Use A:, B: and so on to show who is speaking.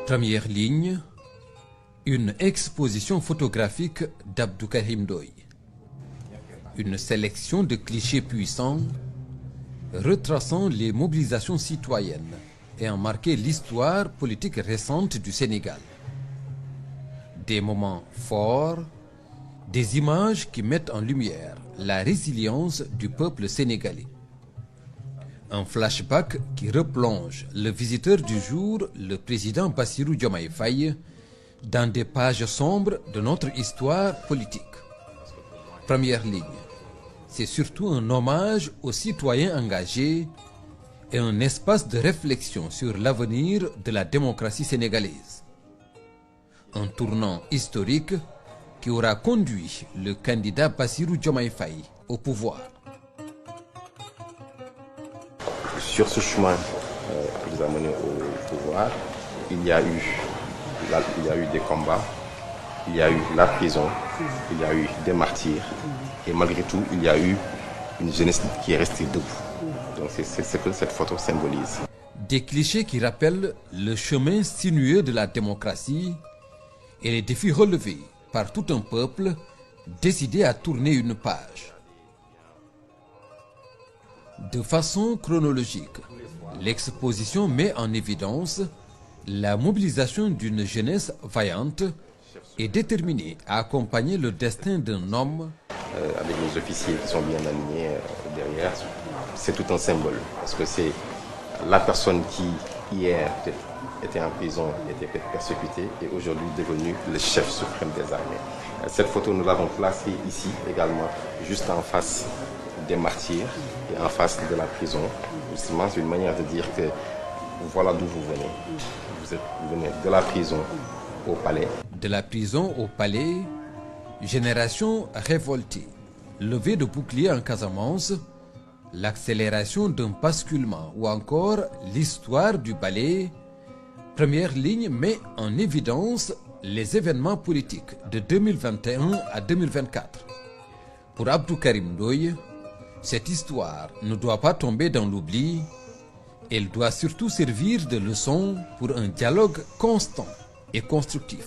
A: Première ligne, une exposition photographique d'Abdou Karim Ndoye. Une sélection de clichés puissants retraçant les mobilisations citoyennes ayant marqué l'histoire politique récente du Sénégal. Des moments forts, des images qui mettent en lumière la résilience du peuple sénégalais. Un flashback qui replonge le visiteur du jour, le président Bassirou Diomaye Faye, dans des pages sombres de notre histoire politique. Première ligne, c'est surtout un hommage aux citoyens engagés et un espace de réflexion sur l'avenir de la démocratie sénégalaise. Un tournant historique qui aura conduit le candidat Bassirou Diomaye Faye au pouvoir.
B: Sur ce chemin qui nous a mené au pouvoir, il y a eu des combats, il y a eu la prison, il y a eu des martyrs, et malgré tout, il y a eu une jeunesse qui est restée debout. Donc c'est ce que cette photo symbolise.
A: Des clichés qui rappellent le chemin sinueux de la démocratie et les défis relevés par tout un peuple décidé à tourner une page. De façon chronologique, l'exposition met en évidence la mobilisation d'une jeunesse vaillante et déterminée à accompagner le destin d'un homme.
B: Avec les officiers qui sont bien alignés derrière, c'est tout un symbole. Parce que c'est la personne qui, hier, était en prison, était persécutée, et aujourd'hui devenu le chef suprême des armées. Cette photo, nous l'avons placée ici également, juste en face des martyrs et en face de la prison. Justement, c'est une manière de dire que voilà d'où vous venez. Vous venez de la prison au palais.
A: De la prison au palais, génération révoltée, levée de boucliers en Casamance, l'accélération d'un basculement ou encore l'histoire du ballet. Première ligne met en évidence les événements politiques de 2021 à 2024. Pour Abdou Karim Ndoye, cette histoire ne doit pas tomber dans l'oubli, elle doit surtout servir de leçon pour un dialogue constant et constructif.